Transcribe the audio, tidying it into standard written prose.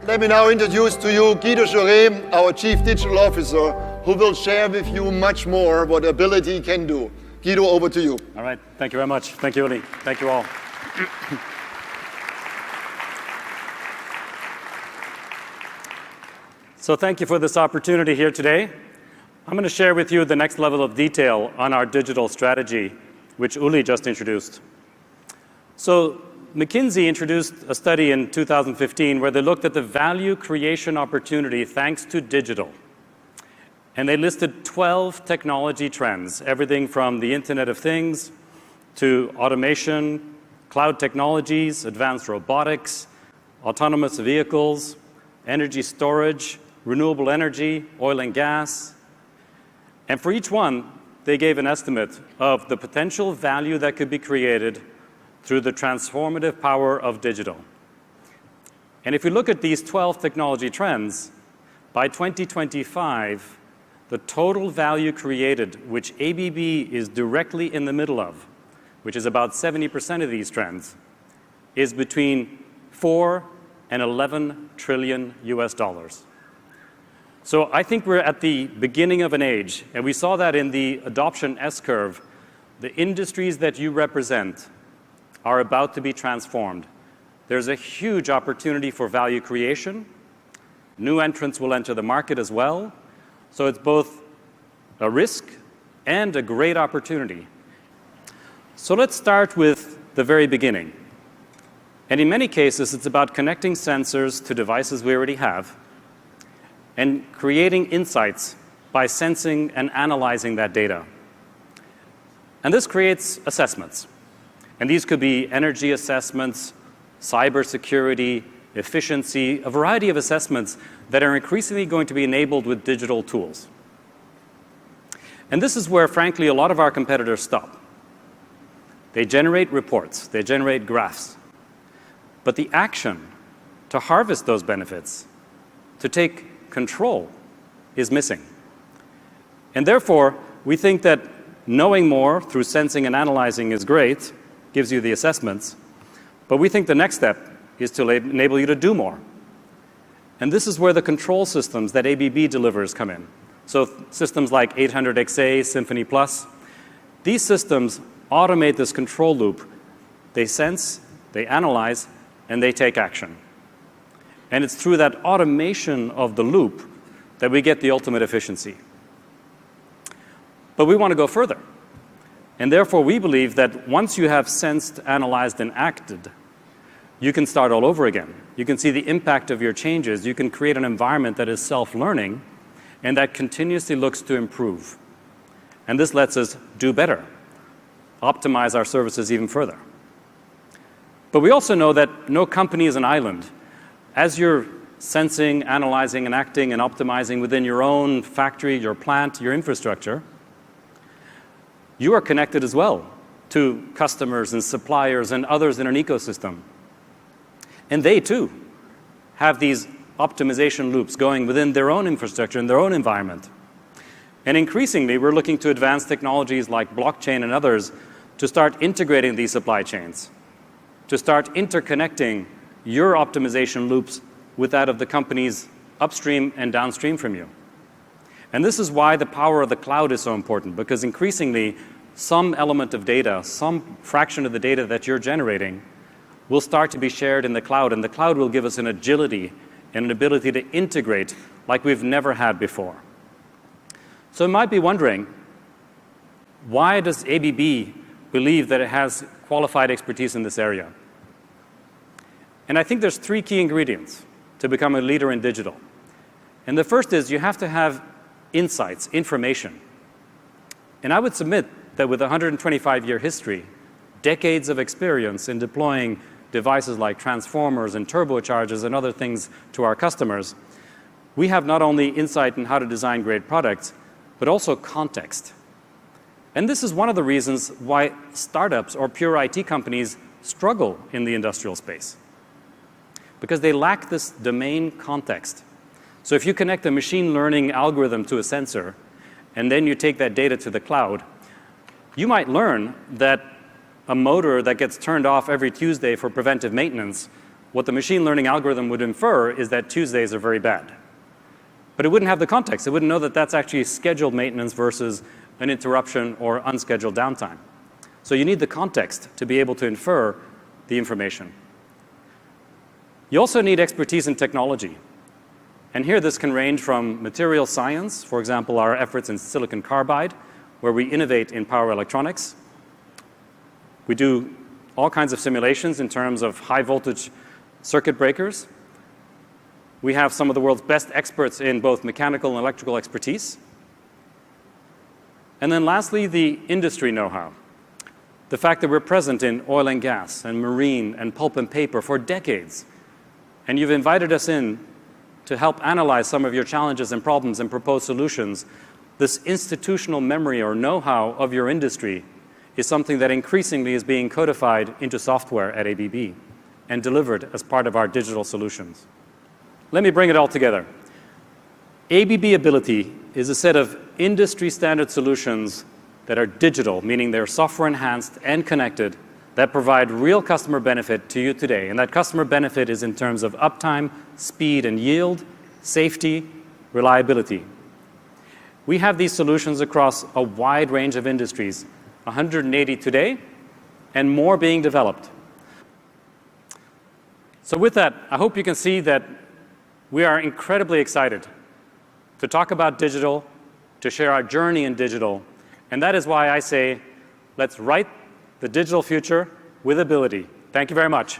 Let me now introduce to you Guido Jouret, our Chief Digital Officer, who will share with you much more what Ability can do. Guido, over to you. All right, thank you very much. Thank you, Uli. Thank you all. So thank you for this opportunity here today. I'm going to share with you the next level of detail on our digital strategy, which Uli just introduced. So McKinsey introduced a study in 2015 where they looked at the value creation opportunity thanks to digital. And they listed 12 technology trends, everything from the Internet of Things to automation, cloud technologies, advanced robotics, autonomous vehicles, energy storage, renewable energy, oil and gas. And for each one, they gave an estimate of the potential value that could be created through the transformative power of digital. And if we look at these 12 technology trends, by 2025, the total value created, which ABB is directly in the middle of, which is about 70% of these trends, is between 4 and 11 trillion US dollars. So I think we're at the beginning of an age, and we saw that in the adoption S-curve. The industries that you represent are about to be transformed. There's a huge opportunity for value creation. New entrants will enter the market as well. So it's both a risk and a great opportunity. So let's start with the very beginning. And in many cases, it's about connecting sensors to devices we already have and creating insights by sensing and analyzing that data. And this creates assessments. And these could be energy assessments, cybersecurity, efficiency, a variety of assessments that are increasingly going to be enabled with digital tools. And this is where, frankly, a lot of our competitors stop. They generate reports, they generate graphs. But the action to harvest those benefits, to take control, is missing. And therefore, we think that knowing more through sensing and analyzing is great, gives you the assessments, but we think the next step is to enable you to do more. And this is where the control systems that ABB delivers come in. So systems like 800XA, Symphony Plus, these systems automate this control loop. They sense, they analyze, and they take action. And it's through that automation of the loop that we get the ultimate efficiency. But we want to go further. And therefore, we believe that once you have sensed, analyzed, and acted, you can start all over again. You can see the impact of your changes. You can create an environment that is self-learning and that continuously looks to improve. And this lets us do better, optimize our services even further. But we also know that no company is an island. As you're sensing, analyzing, and acting and optimizing within your own factory, your plant, your infrastructure, you are connected as well to customers and suppliers and others in an ecosystem. And they, too, have these optimization loops going within their own infrastructure and their own environment. And increasingly, we're looking to advanced technologies like blockchain and others to start integrating these supply chains, to start interconnecting your optimization loops with that of the companies upstream and downstream from you. And this is why the power of the cloud is so important, because increasingly, some element of data, some fraction of the data that you're generating will start to be shared in the cloud, and the cloud will give us an agility and an ability to integrate like we've never had before. So you might be wondering, why does ABB believe that it has qualified expertise in this area? And I think there's 3 key ingredients to become a leader in digital. And the first is you have to have insights, information. And I would submit that with a 125-year history, decades of experience in deploying devices like transformers and turbochargers and other things to our customers, we have not only insight in how to design great products, but also context. And this is one of the reasons why startups or pure IT companies struggle in the industrial space, because they lack this domain context. So if you connect a machine learning algorithm to a sensor, and then you take that data to the cloud, you might learn that a motor that gets turned off every Tuesday for preventive maintenance what the machine learning algorithm would infer is that Tuesdays are very bad. But it wouldn't have the context. It wouldn't know that that's actually scheduled maintenance versus an interruption or unscheduled downtime. So you need the context to be able to infer the information. You also need expertise in technology. And here this can range from material science, for example, our efforts in silicon carbide, where we innovate in power electronics. We do all kinds of simulations in terms of high voltage circuit breakers. We have some of the world's best experts in both mechanical and electrical expertise. And then lastly, the industry know-how. The fact that we're present in oil and gas and marine and pulp and paper for decades. And you've invited us in to help analyze some of your challenges and problems and propose solutions. This institutional memory or know-how of your industry is something that increasingly is being codified into software at ABB and delivered as part of our digital solutions. Let me bring it all together. ABB Ability is a set of industry standard solutions that are digital, meaning they're software enhanced and connected, that provide real customer benefit to you today. And that customer benefit is in terms of uptime, speed and yield, safety, reliability. We have these solutions across a wide range of industries, 180 today, and more being developed. So with that, I hope you can see that we are incredibly excited to talk about digital, to share our journey in digital, and that is why I say, let's write the digital future with ability. Thank you very much.